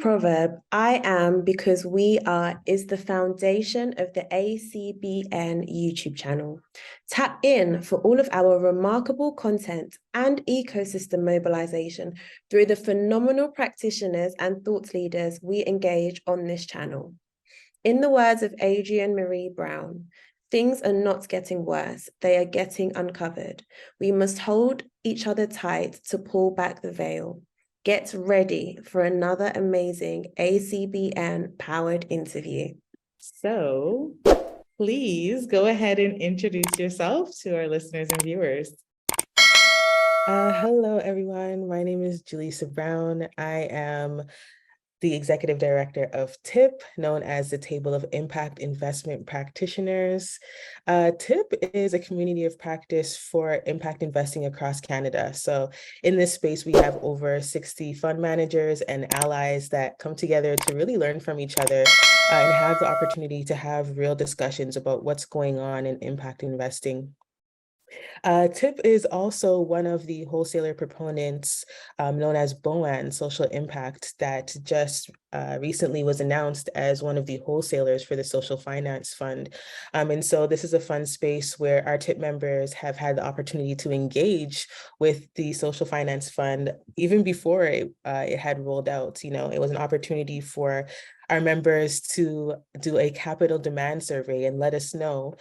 proverb, I am because we are, is the foundation of the ACBN YouTube channel. Tap in for all of our remarkable content and ecosystem mobilization through the phenomenal practitioners and thought leaders we engage on this channel. In the words of Adrienne Marie Brown, things are not getting worse, they are getting uncovered. We must hold each other tight to pull back the veil. Get ready for another amazing ACBN powered interview. So please go ahead and introduce yourself to our listeners and viewers. Hello, everyone. My name is Jillisa Brown. I am the Executive Director of Tiip, known as the Table of Impact Investment Practitioners. Tiip is a community of practice for impact investing across Canada. So in this space, we have over 60 fund managers and allies that come together to really learn from each other and have the opportunity to have real discussions about what's going on in impact investing. Tiip is also one of the wholesaler proponents known as BOAN, Social Impact, that just recently was announced as one of the wholesalers for the Social Finance Fund. And so this is a fund space where our Tiip members have had the opportunity to engage with the Social Finance Fund even before it had rolled out. You know, it was an opportunity for our members to do a capital demand survey and let us know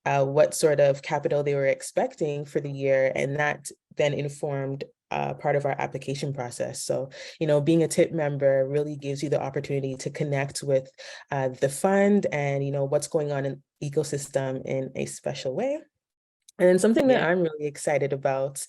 what sort of capital they were expecting for the year. And that then informed part of our application process. So, you know, being a Tiip member really gives you the opportunity to connect with the fund and, you know, what's going on in the ecosystem in a special way. And something that I'm really excited about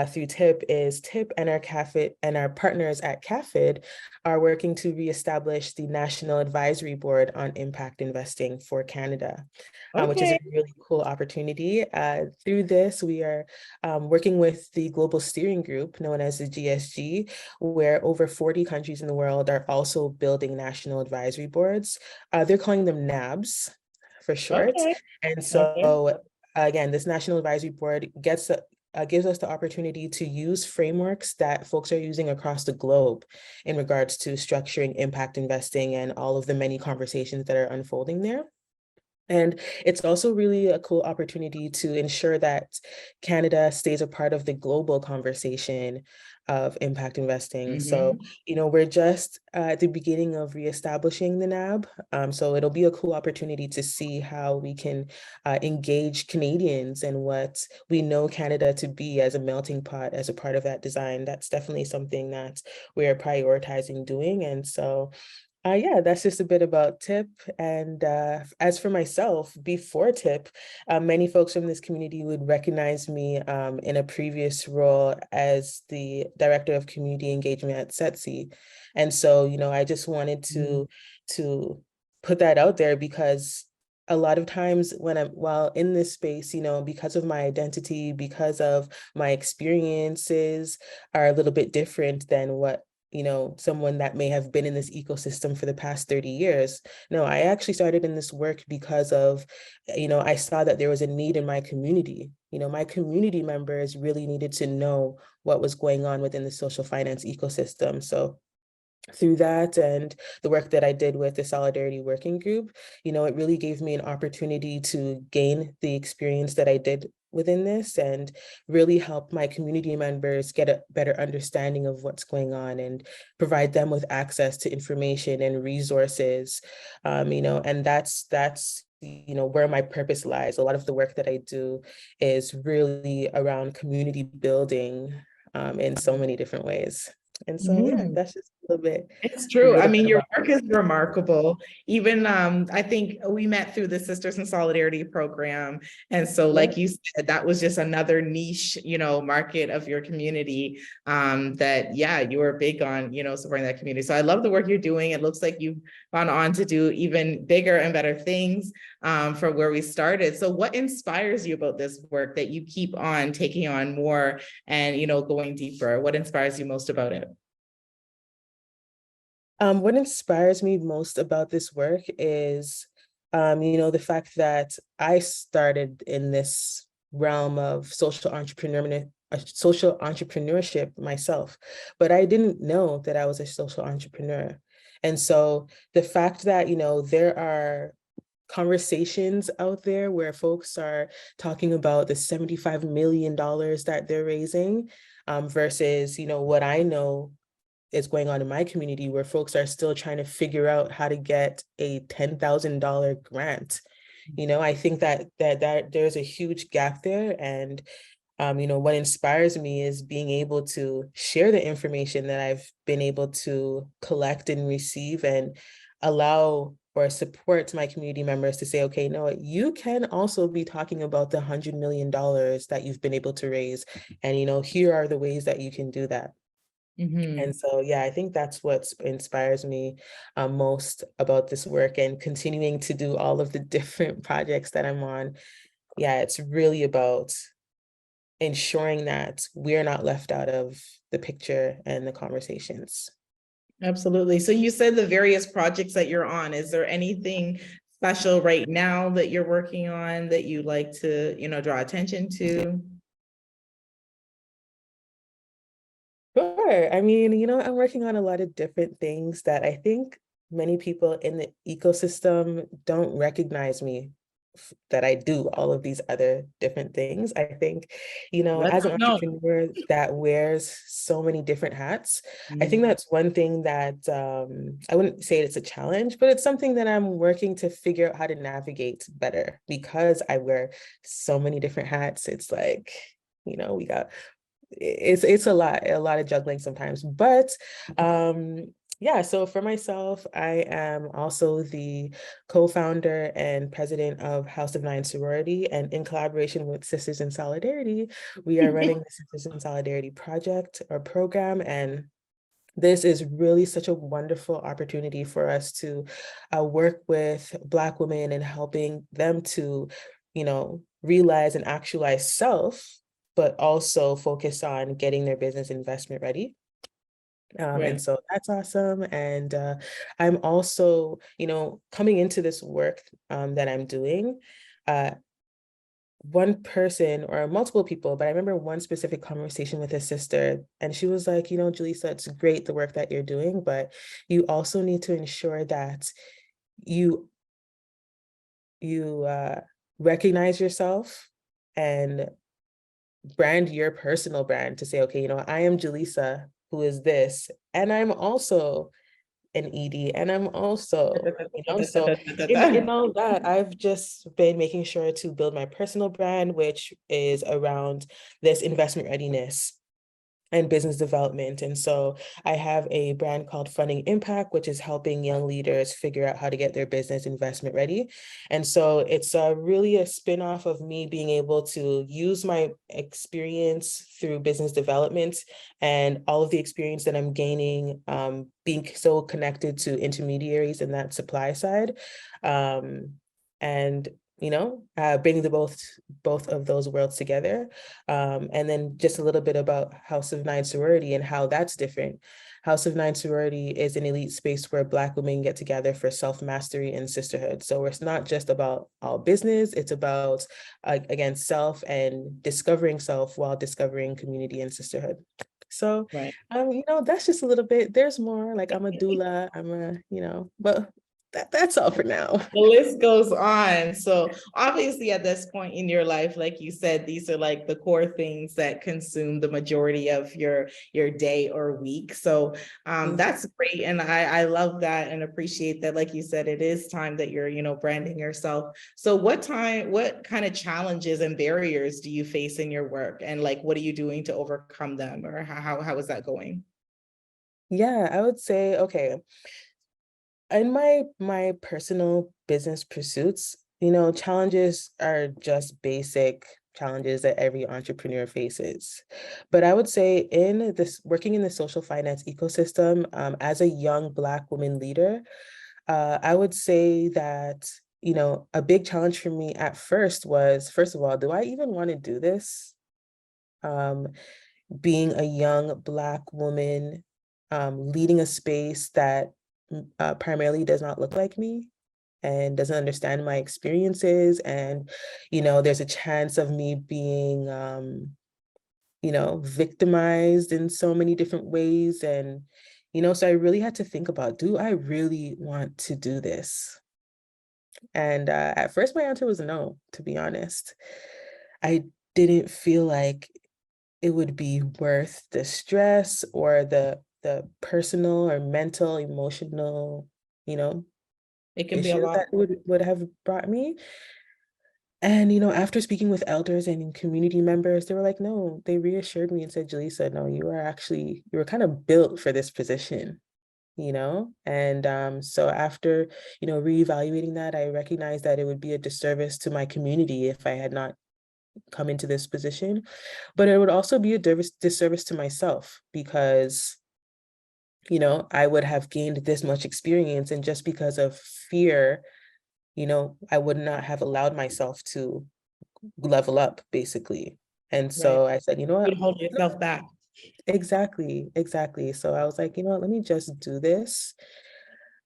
through Tiip is Tiip and our partners at CAFID are working to reestablish the National Advisory Board on Impact Investing for Canada, which is a really cool opportunity. Through this, we are working with the Global Steering Group, known as the GSG, where over 40 countries in the world are also building national advisory boards. They're calling them NABs for short. And so again, this National Advisory Board gives us the opportunity to use frameworks that folks are using across the globe in regards to structuring impact investing and all of the many conversations that are unfolding there. And it's also really a cool opportunity to ensure that Canada stays a part of the global conversation of impact investing. So, you know, we're just at the beginning of reestablishing the NAB. So it'll be a cool opportunity to see how we can engage Canadians and what we know Canada to be as a melting pot, as a part of that design. That's definitely something that we're prioritizing doing. And so yeah, that's just a bit about Tiip. And as for myself, before Tiip, many folks from this community would recognize me in a previous role as the Director of Community Engagement at SETSI. And so, you know, I just wanted to put that out there because a lot of times while in this space, you know, because of my identity, because of my experiences are a little bit different than what, you know, someone that may have been in this ecosystem for the past 30 years. No, I actually started in this work because of, you know, I saw that there was a need in my community. You know, my community members really needed to know what was going on within the social finance ecosystem. So through that and the work that I did with the Solidarity Working Group, you know, it really gave me an opportunity to gain the experience that I did within this and really help my community members get a better understanding of what's going on and provide them with access to information and resources, you know, and that's you know, where my purpose lies. A lot of the work that I do is really around community building in so many different ways. And so, yeah, that's just a little bit. It's true. I mean, your work is remarkable. Even I think we met through the Sisters in Solidarity program. And so like you said, that was just another niche, you know, market of your community that, yeah, you were big on, you know, supporting that community. So I love the work you're doing. It looks like you've gone on to do even bigger and better things from where we started. So what inspires you about this work that you keep on taking on more and, you know, going deeper? What inspires you most about it? What inspires me most about this work is, you know, the fact that I started in this realm of social a social entrepreneurship myself, but I didn't know that I was a social entrepreneur. And so the fact that, there are conversations out there where folks are talking about the $75 million that they're raising, versus, what I know is going on in my community, where folks are still trying to figure out how to get a $10,000 grant. I think that there's a huge gap there. And what inspires me is being able to share the information that I've been able to collect and receive, and allow or support my community members to say, okay, no, you can also be talking about the $100 million that you've been able to raise. And, here are the ways that you can do that. And so, yeah, I think that's what inspires me most about this work, and continuing to do all of the different projects that I'm on. Yeah, it's really about ensuring that we're not left out of the picture and the conversations. Absolutely. So you said the various projects that you're on. Is there anything special right now that you're working on that you like to, draw attention to? Sure. I mean, I'm working on a lot of different things that I think many people in the ecosystem don't recognize me, that I do all of these other different things. I think, Let as an them know. entrepreneur that wears so many different hats, I think that's one thing that I wouldn't say it's a challenge, but it's something that I'm working to figure out how to navigate better, because I wear so many different hats. It's like, we got it's a lot of juggling sometimes, but yeah, so for myself, I am also the co-founder and president of House of Nine Sorority, and in collaboration with Sisters in Solidarity, we are running the Sisters in Solidarity project or program. And this is really such a wonderful opportunity for us to work with Black women and helping them to, realize and actualize self, but also focus on getting their business investment ready. And so that's awesome. And I'm also, coming into this work that I'm doing, one person or multiple people, but I remember one specific conversation with a sister, and she was like, Jillisa, it's great the work that you're doing, but you also need to ensure that you recognize yourself and brand your personal brand to say, okay, I am Jillisa, who is this, and I'm also an ED, and I'm also, so in all that, I've just been making sure to build my personal brand, which is around this investment readiness and business development. And so I have a brand called Funding Impact, which is helping young leaders figure out how to get their business investment ready. And so it's really a spin-off of me being able to use my experience through business development and all of the experience that I'm gaining, being so connected to intermediaries in that supply side. And bringing the both of those worlds together. And then just a little bit about House of Nine Sorority and how that's different. House of Nine Sorority is an elite space where Black women get together for self-mastery and sisterhood. So it's not just about all business, it's about, again, self and discovering self while discovering community and sisterhood. So, that's just a little bit. There's more, like I'm a doula, but that's all for now. The list goes on. So obviously at this point in your life, like you said, these are like the core things that consume the majority of your day or week. So that's great. And I love that and appreciate that. Like you said, it is time that you're, branding yourself. So what kind of challenges and barriers do you face in your work? And like, what are you doing to overcome them, or how is that going? Yeah, I would say, okay, in my personal business pursuits, challenges are just basic challenges that every entrepreneur faces. But I would say in this working in the social finance ecosystem, as a young Black woman leader, I would say that, a big challenge for me at first was, first of all, do I even want to do this? Being a young Black woman, leading a space that primarily does not look like me and doesn't understand my experiences. And, there's a chance of me being victimized in so many different ways. And, so I really had to think about, do I really want to do this? And at first my answer was no, to be honest. I didn't feel like it would be worth the stress or the personal or mental, emotional, It can be a issue lot. that would have brought me. And, after speaking with elders and community members, they were like, no, they reassured me and said, Jillisa, no, you were kind of built for this position, And so after, reevaluating that, I recognized that it would be a disservice to my community if I had not come into this position, but it would also be a disservice to myself because, I would have gained this much experience, and just because of fear, I would not have allowed myself to level up, basically. And Right. so I said, you know what? You'd hold yourself back. Exactly. So I was like, you know what, let me just do this.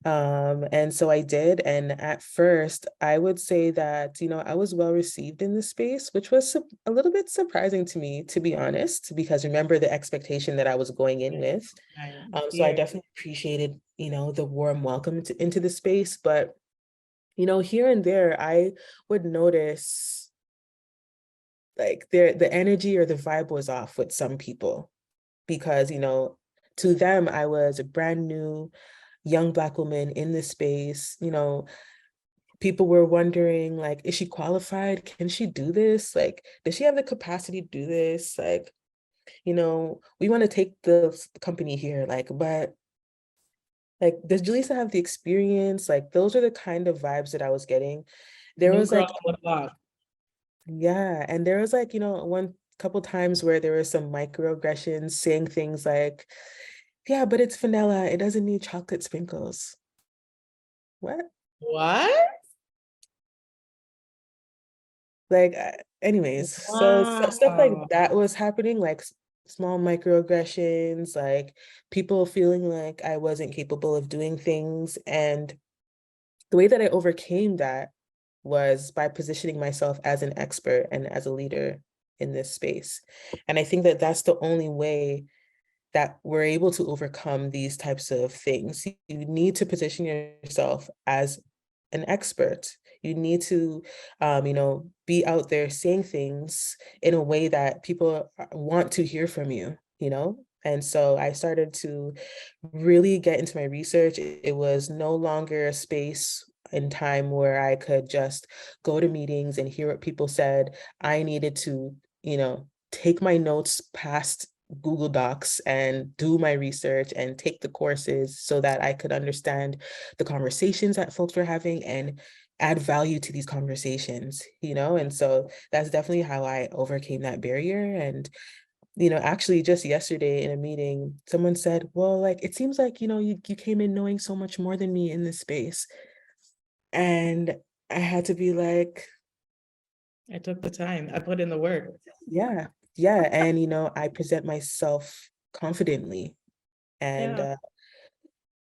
And so I did. And at first, I would say that, I was well received in this space, which was a little bit surprising to me, to be honest, because remember the expectation that I was going in with. Right. So I Yeah. definitely appreciated, the warm welcome into the space. But, here and there, I would notice like the energy or the vibe was off with some people because, to them, I was a brand new young Black woman in this space. People were wondering, like, is she qualified? Can she do this? Like, does she have the capacity to do this? Like, we want to take the company here, like, but like, does Jillisa have the experience? Like, those are the kind of vibes that I was getting. There New was girl like, on the block. yeah, and there was like, one couple times where there were some microaggressions saying things like, yeah, but it's vanilla, it doesn't need chocolate sprinkles. What? What? Like, anyways, so stuff like Wow. that was happening, like small microaggressions, like people feeling like I wasn't capable of doing things. And the way that I overcame that was by positioning myself as an expert and as a leader in this space. And I think that that's the only way that we're able to overcome these types of things. You need to position yourself as an expert. You need to, be out there saying things in a way that people want to hear from you. And so I started to really get into my research. It was no longer a space in time where I could just go to meetings and hear what people said. I needed to, take my notes past Google Docs and do my research and take the courses so that I could understand the conversations that folks were having and add value to these conversations, And so that's definitely how I overcame that barrier. And, actually just yesterday in a meeting, someone said, well, like, it seems like, you came in knowing so much more than me in this space. And I had to be like, I took the time. I put in the work. yeah, yeah. And, I present myself confidently. And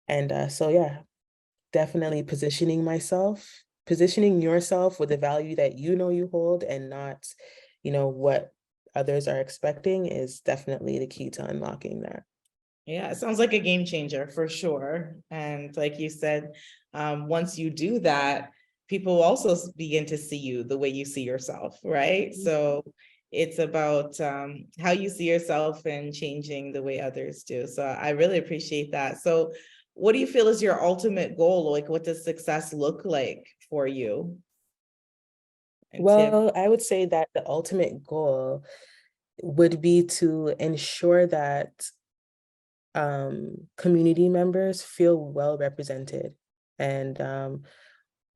Yeah. so yeah, definitely positioning yourself with the value that you hold and not, what others are expecting is definitely the key to unlocking that. Yeah, it sounds like a game changer for sure. And like you said, once you do that, people also begin to see you the way you see yourself, right? So it's about how you see yourself and changing the way others do. So I really appreciate that. So what do you feel is your ultimate goal? Like, what does success look like for you? And Tiip? Well, I would say that the ultimate goal would be to ensure that community members feel well represented. And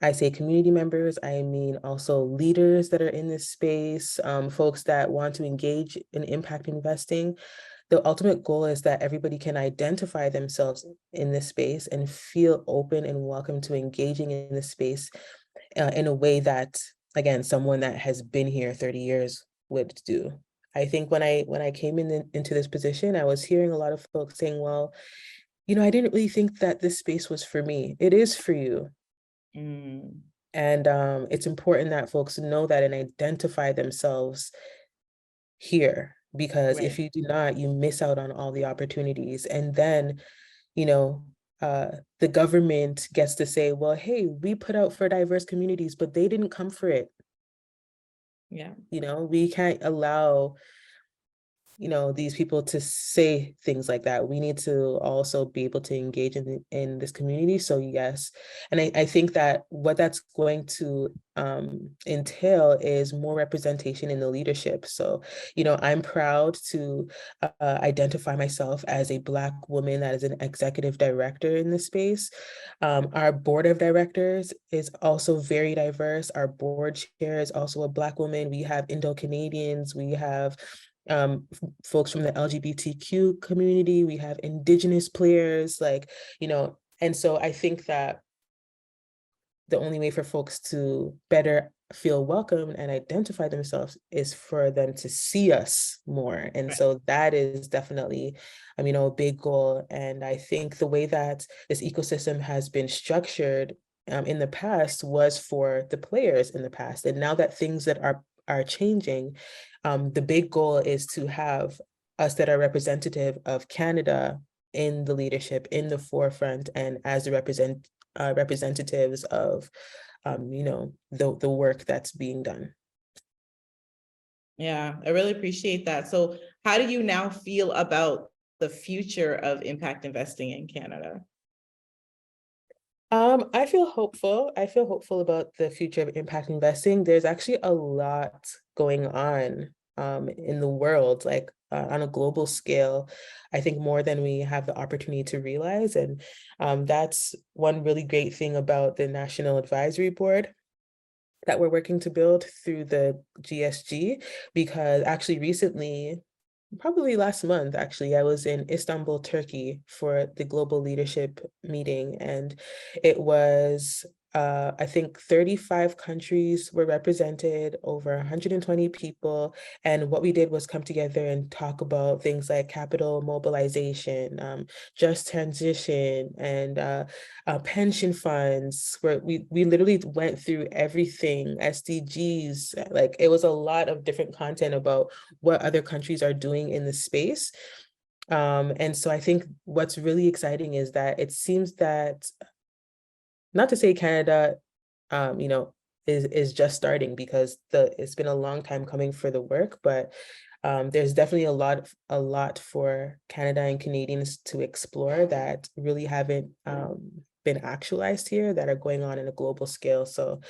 I say community members, I mean also leaders that are in this space, folks that want to engage in impact investing. The ultimate goal is that everybody can identify themselves in this space and feel open and welcome to engaging in this space in a way that, again, someone that has been here 30 years would do. I think when I came into this position, I was hearing a lot of folks saying, well, I didn't really think that this space was for me. It is for you. Mm. And it's important that folks know that and identify themselves here. because Right. if you do not, you miss out on all the opportunities. And then, you know, the government gets to say, well, hey, we put out for diverse communities, but they didn't come for it. Yeah. You know, we can't allow, you know, these people to say things like that. We need to also be able to engage in this community. So yes, and I think that what that's going to entail is more representation in the leadership. So, you know, I'm proud to identify myself as a Black woman that is an executive director in this space. Our board of directors is also very diverse. Our board chair is also a Black woman. We have Indo-Canadians, we have folks from the LGBTQ community, we have Indigenous players, like, you know, and so I think that the only way for folks to better feel welcome and identify themselves is for them to see us more. And so that is definitely, you know, a big goal. And I think the way that this ecosystem has been structured in the past was for the players in the past. And now that things that are changing, the big goal is to have us that are representative of Canada in the leadership, in the forefront, and as the representatives of, you know, the work that's being done. Yeah, I really appreciate that. So how do you now feel about the future of impact investing in Canada? I feel hopeful. I feel hopeful about the future of impact investing. There's actually a lot going on in the world, like on a global scale, I think more than we have the opportunity to realize. And that's one really great thing about the National Advisory Board that we're working to build through the GSG, because actually recently, probably last month, actually, I was in Istanbul, Turkey for the global leadership meeting, and it was, I think 35 countries were represented, over 120 people. And what we did was come together and talk about things like capital mobilization, just transition, and pension funds, where we literally went through everything, SDGs, like it was a lot of different content about what other countries are doing in the space. And so I think what's really exciting is that it seems that, not to say Canada, you know, is just starting, because it's been a long time coming for the work, but there's definitely a lot for Canada and Canadians to explore that really haven't been actualized here, that are going on in a global scale. So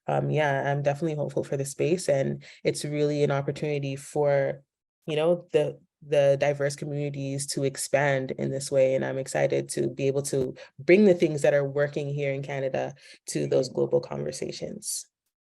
yeah, I'm definitely hopeful for the space, and it's really an opportunity for, you know, the diverse communities to expand in this way. And I'm excited to be able to bring the things that are working here in Canada to those global conversations.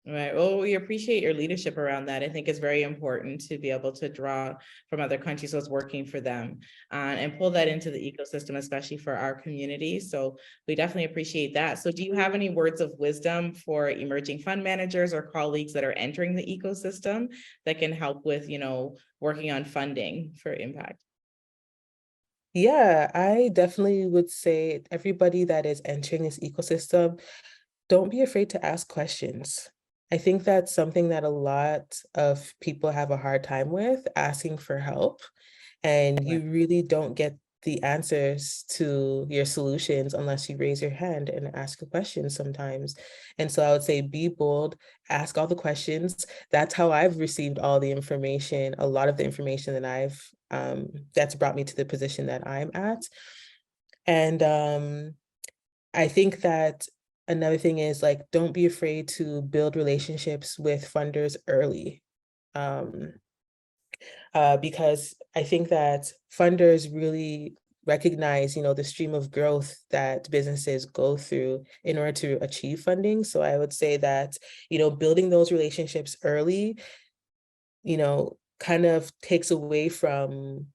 Right. Well, we appreciate your leadership around that. I think it's very important to be able to draw from other countries what's working for them, and pull that into the ecosystem, especially for our community. So we definitely appreciate that. So do you have any words of wisdom for emerging fund managers or colleagues that are entering the ecosystem that can help with, you know, working on funding for impact? Yeah, I definitely would say everybody that is entering this ecosystem, don't be afraid to ask questions. I think that's something that a lot of people have a hard time with, asking for help. And you really don't get the answers to your solutions unless you raise your hand and ask a question sometimes. And so I would say be bold, ask all the questions. That's how I've received all the information, a lot of the information that that's brought me to the position that I'm at. And I think that another thing is, like, don't be afraid to build relationships with funders early. Because I think that funders really recognize, you know, the stream of growth that businesses go through in order to achieve funding. So I would say that, you know, building those relationships early, you know, kind of takes away from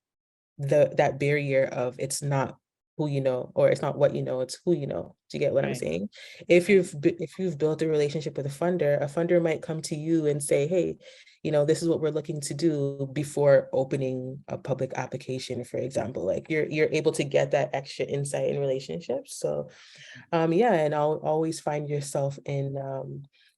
that barrier of it's not who you know, or it's not what you know, it's who you know. Do you get what I'm Right. saying? If you've built a relationship with a funder might come to you and say, hey, you know, this is what we're looking to do, before opening a public application, for example. Like you're able to get that extra insight in relationships. So yeah, and I'll always find yourself in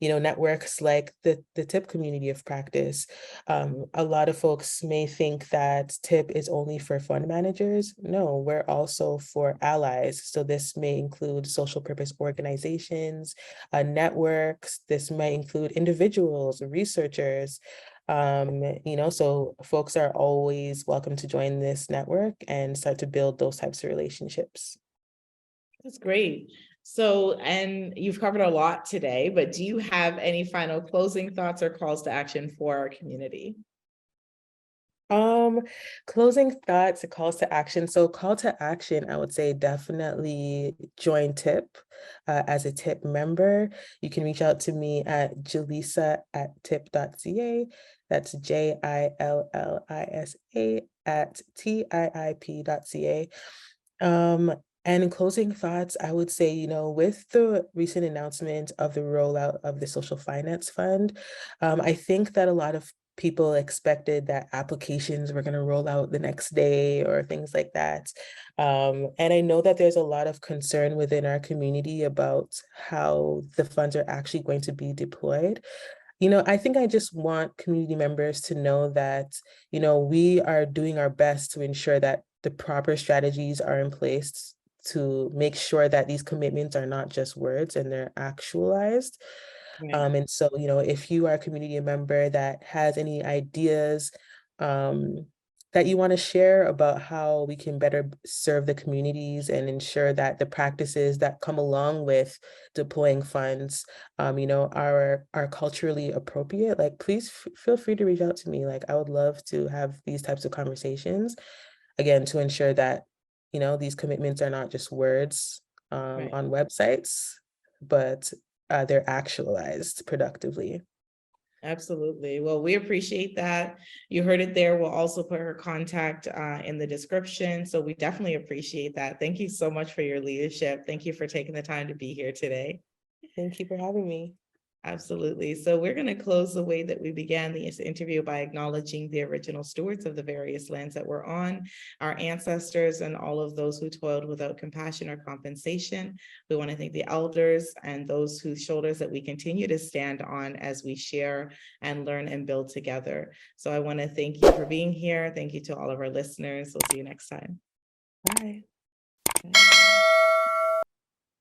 networks like the Tiip community of practice. A lot of folks may think that Tiip is only for fund managers. No, we're also for allies. So this may include social purpose organizations, networks. This may include individuals, researchers. So folks are always welcome to join this network and start to build those types of relationships. That's great. So, and you've covered a lot today, but do you have any final closing thoughts or calls to action for our community? Closing thoughts, calls to action. So call to action, I would say definitely join Tiip as a Tiip member. You can reach out to me at jillisa@tiip.ca. That's JILLISA@TIIP.ca. And in closing thoughts, I would say, with the recent announcement of the rollout of the Social Finance Fund, I think that a lot of people expected that applications were going to roll out the next day or things like that. And I know that there's a lot of concern within our community about how the funds are actually going to be deployed. I think I just want community members to know that, we are doing our best to ensure that the proper strategies are in place to make sure that these commitments are not just words and they're actualized. Right. And so, if you are a community member that has any ideas that you want to share about how we can better serve the communities and ensure that the practices that come along with deploying funds, are culturally appropriate, like, please feel free to reach out to me. Like, I would love to have these types of conversations, again, to ensure that, these commitments are not just words Right. on websites, but they're actualized productively. Absolutely. Well, we appreciate that. You heard it there. We'll also put her contact in the description. So we definitely appreciate that. Thank you so much for your leadership. Thank you for taking the time to be here today. Thank you for having me. Absolutely. So we're going to close the way that we began this interview by acknowledging the original stewards of the various lands that we're on, our ancestors, and all of those who toiled without compassion or compensation. We want to thank the elders and those whose shoulders that we continue to stand on as we share and learn and build together. So I want to thank you for being here. Thank you to all of our listeners. We'll see you next time. Bye. Bye.